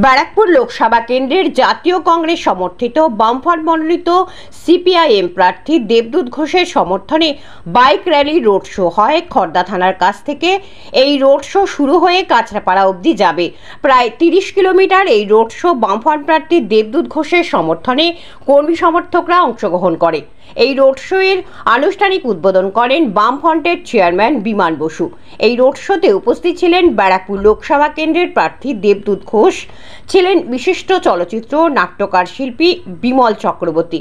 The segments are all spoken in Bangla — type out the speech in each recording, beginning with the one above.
ব্যারাকপুর লোকসভা কেন্দ্রের জাতীয় কংগ্রেস সমর্থিত বামফ্রন্ট মনোনীত সিপিআইএম প্রার্থী দেবদূত ঘোষের সমর্থনে বাইক র্যালি রোড শো হয়। খড়দা থানার কাছ থেকে এই রোড শো শুরু হয়ে কাঁচরাপাড়া অবধি যাবে। প্রায় 30 কিলোমিটার এই রোড শো বামফ্রন্ট প্রার্থী দেবদূত ঘোষের সমর্থনে কর্মী সমর্থকরা অংশগ্রহণ করে। এই রোড শো এর আনুষ্ঠানিক উদ্বোধন করেন বামফ্রন্টের চেয়ারম্যান বিমান বসু। এই রোড শোতে উপস্থিত ছিলেন ব্যারাকপুর লোকসভা কেন্দ্রের প্রার্থী দেবদূত ঘোষ, ছিলেন বিশিষ্ট চলচ্চিত্র নাট্যকার শিল্পী বিমল চক্রবর্তী,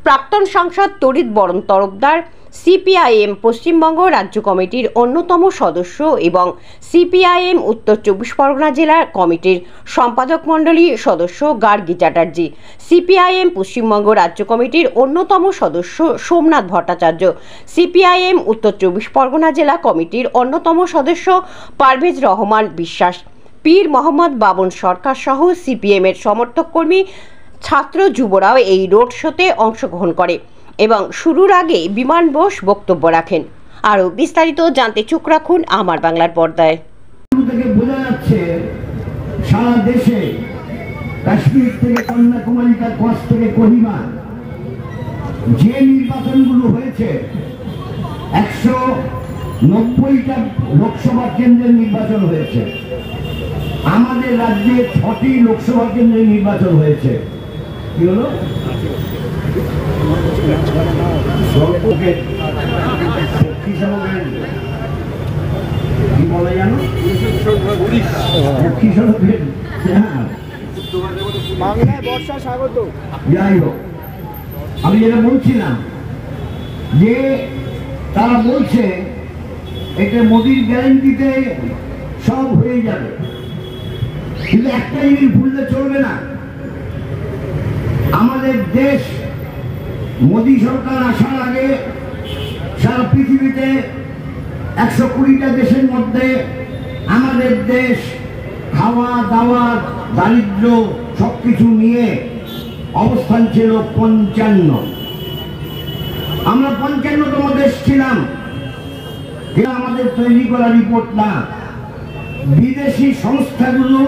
প্রাক্তন সাংসদ তড়িৎ বরণ তরফদার, সিপিআইএম পশ্চিমবঙ্গ রাজ্য কমিটির অন্যতম সদস্য এবং সিপিআইএম উত্তর 24 পরগনা জেলা কমিটির সম্পাদক মণ্ডলী সদস্য গার্গী চ্যাটার্জি, সিপিআইএম পশ্চিমবঙ্গ রাজ্য কমিটির অন্যতম সদস্য সোমনাথ ভট্টাচার্য, সিপিআইএম উত্তর 24 পরগনা জেলা কমিটির অন্যতম সদস্য পারভেজ রহমান বিশ্বাস, পীর মোহাম্মদ বাবন সরকার সহ সিপিএমের সমর্থক কর্মী, ছাত্র যুবরাও এই রোড শোতে অংশগ্রহণ করে এবং শুরুর আগে বিমান বোস বক্তব্য রাখেন। আরও বিস্তারিত জানতে চোখ রাখুন আমার বাংলার পর্দায়। বোঝা যাচ্ছে সারা দেশে কাশ্মীর থেকে কন্যাকুমারী কচ্ছ থেকে কোহিমা যে নির্বাচনগুলো হয়েছে 190টা লোকসভা কেন্দ্রের নির্বাচন হয়েছে। আমাদের রাজ্যে 6টি লোকসভা কেন্দ্রের নির্বাচন হয়েছে। কি হলো? কি বলে জানো? বাংলায় বর্ষা স্বাগত। যাই হোক, আমি যেটা বলছিলাম যে তারা বলছে এটা মোদির গ্যারান্টিতে সব হয়ে যাবে, কিন্তু একটা জিনিস ভুললে চলবে না। আমাদের দেশ মোদি সরকার আসার আগে সারা পৃথিবীতে 120টা দেশের মধ্যে আমাদের দেশ খাওয়া দাওয়া দারিদ্র সবকিছু নিয়ে অবস্থান ছিল 55। আমরা 55তম দেশ ছিলাম। এটা আমাদের তৈরি করা রিপোর্ট না, বিদেশি সংস্থাগুলো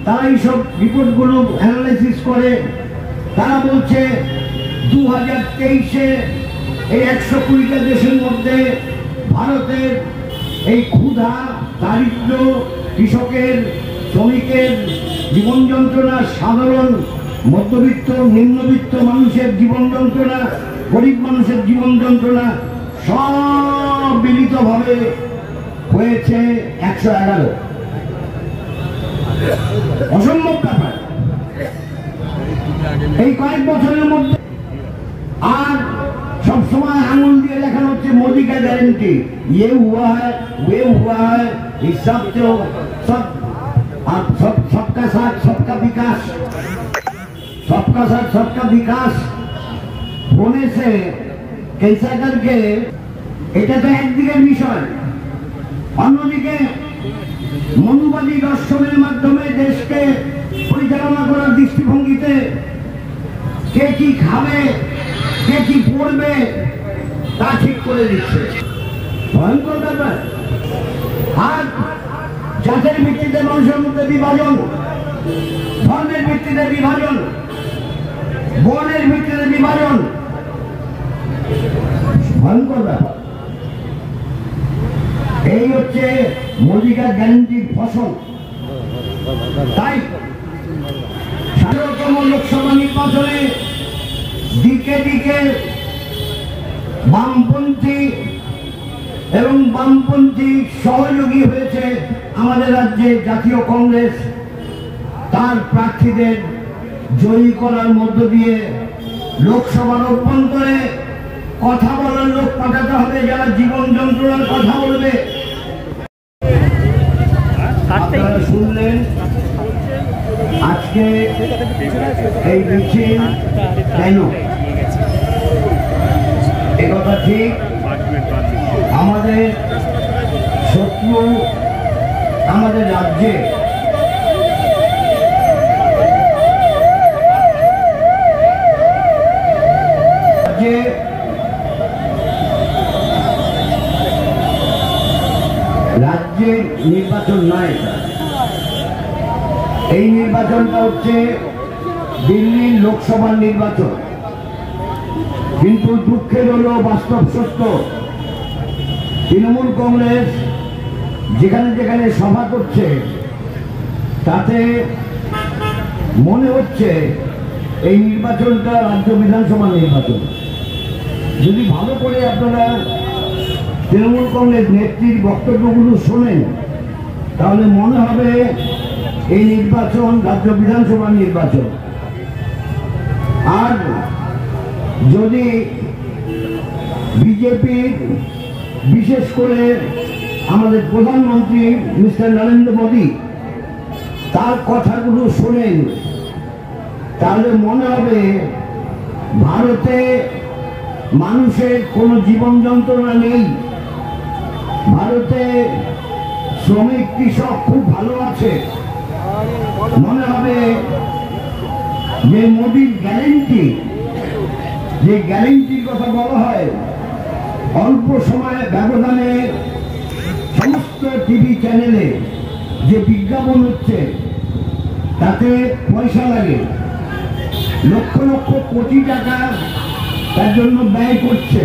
তারা এইসব রিপোর্টগুলো অ্যানালাইসিস করে। তারা বলছে 2023-এ এই 120টা দেশের মধ্যে ভারতের এই ক্ষুধা দারিদ্র, কৃষকের শ্রমিকের জীবন যন্ত্রণা, সাধারণ মধ্যবিত্ত নিম্নবিত্ত মানুষের জীবন যন্ত্রণা, গরিব মানুষের জীবন যন্ত্রণা সব মিলিতভাবে হয়েছে 111। অসম্ভব ব্যাপার। এই কয়েক বছরের মধ্যে আর সবসময় আঙুল দিয়ে দেখানো হচ্ছে मोदी का गारंटी, ये हुआ है वे हुआ है, इस सब जो सब सबका साथ सबका विकास, सबका साथ सबका विकास होने से कैसा करके এটা তো একদিকের বিষয়। অন্যদিকে মনুবাদী দর্শনের মাধ্যমে দেশকে পরিচালনা করার দৃষ্টিভঙ্গিতে কে কি খাবে কে কি পড়বে তা ঠিক করে দিচ্ছে। ভয়ঙ্কর ব্যাপার। আর জাতের ভিত্তিতে মানুষের মধ্যে বিভাজন, ধর্মের ভিত্তিতে বিভাজন, বর্ণের ভিত্তিতে বিভাজন, ভয়ঙ্কর ব্যাপার। এই হচ্ছে মোদিকার গ্যারান্টির ফসল। তাই 17তম লোকসভা নির্বাচনে দিকে দিকে বামপন্থী এবং বামপন্থী সহযোগী হয়েছে আমাদের রাজ্যে জাতীয় কংগ্রেস। তার প্রার্থীদের জয়ী করার মধ্য দিয়ে লোকসভার অভ্যন্তরে কথা বলার লোক পাঠাতে হবে, যারা জীবন যন্ত্রণার কথা বলবে। আপনারা শুনলেন আজকে এই মিছিল কেন, একথা ঠিক। আমাদের শত্রু আমাদের রাজ্যে রাজ্যের নির্বাচন নয়, এই নির্বাচন নির্বাচনটা হচ্ছে দিল্লির লোকসভার নির্বাচন, কিন্তু দুঃখের হলো বাস্তব সত্য, তৃণমূল কংগ্রেস যেখানে যেখানে সভা করছে তাতে মনে হচ্ছে এই নির্বাচনটা রাজ্য বিধানসভার নির্বাচন। যদি ভালো করে আপনারা তৃণমূল কংগ্রেস নেত্রীর বক্তব্যগুলো শোনেন তাহলে মনে হবে এই নির্বাচন রাজ্য বিধানসভার নির্বাচন। আর যদি বিজেপির বিশেষ করে আমাদের প্রধানমন্ত্রী মিস্টার নরেন্দ্র মোদী তার কথাগুলো শোনেন তাহলে মনে হবে ভারতে মানুষের কোনো জীবন যন্ত্রণা নেই, ভারতে শ্রমিক কৃষক খুব ভালো আছে। মনে হবে যে মোদির গ্যারেন্টি, যে গ্যারেন্টির কথা বলা হয়, অল্প সময়ের ব্যবধানে সমস্ত টিভি চ্যানেলে যে বিজ্ঞাপন হচ্ছে তাতে পয়সা লাগে, লক্ষ লক্ষ কোটি টাকা তার জন্য ব্যয় করছে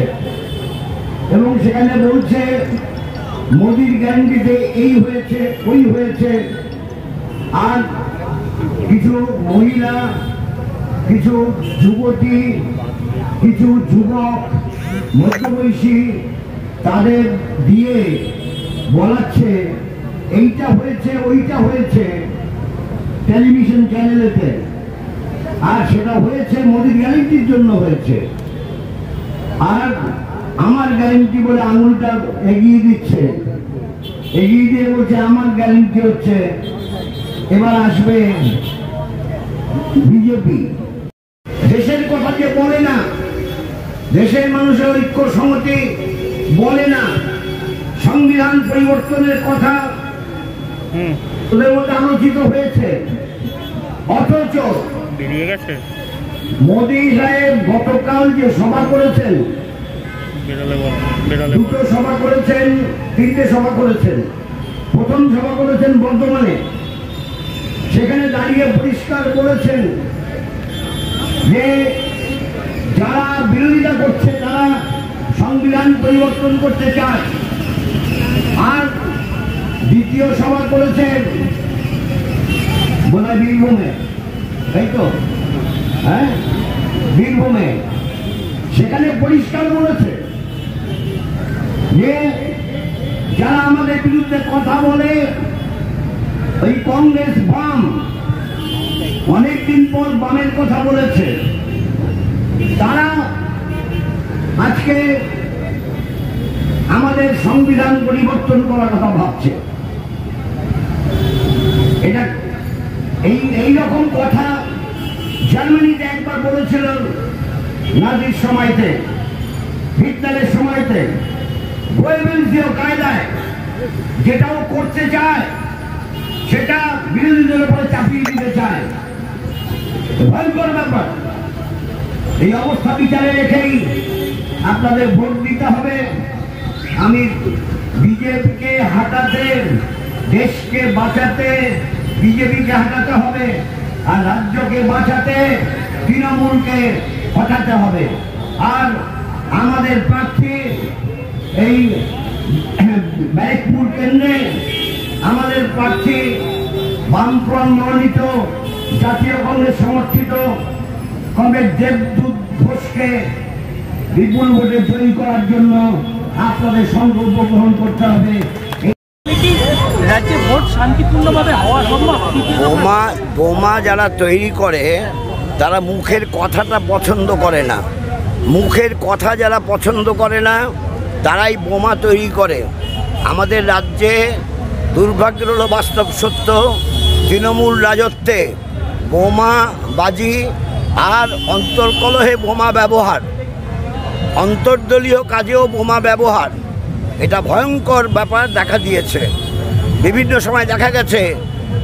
এবং সেখানে বলছে মোদির গ্যারান্টিতে এই হয়েছে ওই হয়েছে। আর কিছু মহিলা, কিছু যুবতী, কিছু যুবক, মধ্যবয়সী তাদের দিয়ে বলাচ্ছে এইটা হয়েছে ওইটা হয়েছে টেলিভিশন চ্যানেলেতে, আর সেটা হয়েছে মোদির গ্যারান্টির জন্য হয়েছে। আর আমার গ্যারান্টি বলে আঙুলটা এগিয়ে দিচ্ছে, এগিয়ে দিয়ে বলছে আমার গ্যারান্টি হচ্ছে এবার আসবে বিজেপি। দেশের কথা যে বলে না, দেশের মানুষের ঐক্য সংহতি বলে না, সংবিধান পরিবর্তনের কথা ওদের মধ্যে আলোচিত হয়েছে, অথচ মোদী সাহেব গতকাল যে সভা করেছেন, দুটো সভা করেছেন, তিনটে সভা করেছেন। প্রথম সভা করেছেন বর্ধমানে, সেখানে দাঁড়িয়ে পরিষ্কার করেছেন যে যারা বিরোধিতা করছে তারা সংবিধান পরিবর্তন করতে চায়। আর দ্বিতীয় সভা করেছেন বোধহয় বীরভূমে, তাই তো? হ্যাঁ, বীরভূমে, সেখানে পরিষ্কার বলেছে যে যারা আমাদের বিরুদ্ধে কথা বলে ওই কংগ্রেস বাম, অনেকদিন পর বামের কথা বলেছে, তারা আজকে আমাদের সংবিধান পরিবর্তন করার কথা ভাবছে। এটা এই রকম কথা জার্মানিতে একবার বলেছিল নাজির সময়তে, হিটলারের সময়তে, গোয়েবেলসীয় কায়দায় যেটাও করতে চায় সেটা বিরোধীদের উপরে চাপিয়ে দিতে চায়। ভয়ঙ্কর ব্যাপার। এই অবস্থা বিচারে রেখেই আপনাদের ভোট দিতে হবে। আমি বিজেপিকে হাঁটাতে, দেশকে বাঁচাতে বিজেপিকে হাঁটাতে হবে, আর রাজ্যকে বাঁচাতে তৃণমূলকে হটাতে হবে। আর আমাদের প্রার্থী এই ব্যারাকপুর কেন্দ্রে আমাদের প্রার্থী বামফ্রন্ট মনোনীত জাতীয় কংগ্রেস সমর্থিত কংগ্রেস দেবদূত ঘোষকে বিপুল ভোটে জয়ী করার জন্য আপনাদের সংকল্প গ্রহণ করতে হবে। রাজ্যে ভোট শান্তিপূর্ণভাবে হওয়া সম্ভব? বোমা যারা তৈরি করে তারা মুখের কথাটা পছন্দ করে না, মুখের কথা যারা পছন্দ করে না তারাই বোমা তৈরি করে। আমাদের রাজ্যে দুর্ভাগ্যের হলো বাস্তব সত্য, তৃণমূল রাজত্বে বোমাবাজি আর অন্তর্কলহে বোমা ব্যবহার, অন্তর্দলীয় কাজেও বোমা ব্যবহার, এটা ভয়ঙ্কর ব্যাপার দেখা দিয়েছে। বিভিন্ন সময় দেখা গেছে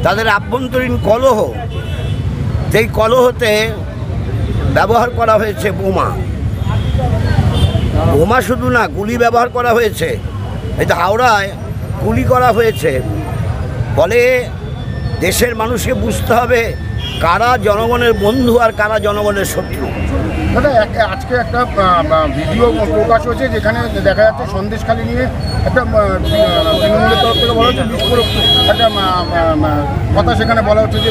তাদের আভ্যন্তরীণ কলহ, সেই কলহতে ব্যবহার করা হয়েছে বোমা। বোমা শুধু না, গুলি ব্যবহার করা হয়েছে। এটা হাওড়ায় গুলি করা হয়েছে। ফলে দেশের মানুষকে বুঝতে হবে কারা জনগণের বন্ধু আর কারা জনগণের শত্রু। দাদা আজকে একটা ভিডিও প্রকাশ হয়েছে যেখানে দেখা যাচ্ছে সন্দেশখালী নিয়ে একটা তৃণমূলের তরফ থেকে বলা হচ্ছে বিস্ফোরক একটা কথা সেখানে বলা হচ্ছে যে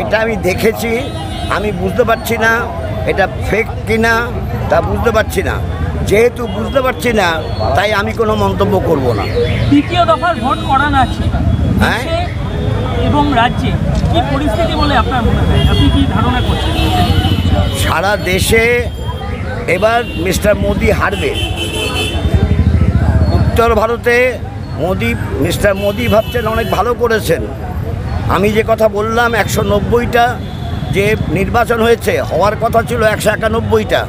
এটা আমি দেখেছি, আমি বুঝতে পারছি না এটা ফেক কিনা, তা বুঝতে পারছি না। যেহেতু বুঝতে পারছি না তাই আমি কোনো মন্তব্য করব না। দ্বিতীয় দফার ভোট করানো আছে, হ্যাঁ, এবং রাজ্যে কি পরিস্থিতি বলে আপনার মনে হয়, আপনি কি ধারণা করছেন? সারা দেশে এবার মিস্টার মোদি হারবে। উত্তর ভারতে মিস্টার মোদি ভাবছেন অনেক ভালো করেছেন। আমি যে কথা বললাম 190টা যে নির্বাচন হয়েছে, হওয়ার কথা ছিল 191টা,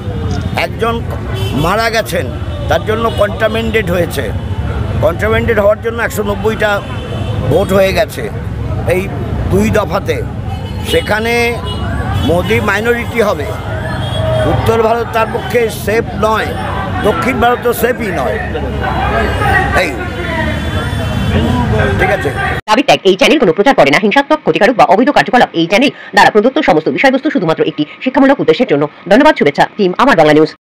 একজন মারা গেছেন, তার জন্য কন্টামেন্টেড হয়েছে। কন্টামেন্টেড হওয়ার জন্য 190টা ভোট হয়ে গেছে এই 2 দফাতে। সেখানে মোদি মাইনরিটি হবে। উত্তর ভারত তার পক্ষে সেফ নয়, দক্ষিণ ভারতও সেফই নয়। এই ঠিক আছে। দাবি ত্যাগ এই চ্যানেল কোনো প্রচার করে না হিংসাত্মক, ক্ষতিকারক বা অবৈধ কার্যকলাপ এই চ্যানেল দ্বারা প্রদত্ত সমস্ত বিষয়বস্তু শুধুমাত্র একটি শিক্ষামূলক উদ্দেশ্যের জন্য। ধন্যবাদ। শুভেচ্ছা টিম আমার বাংলা নিউজ।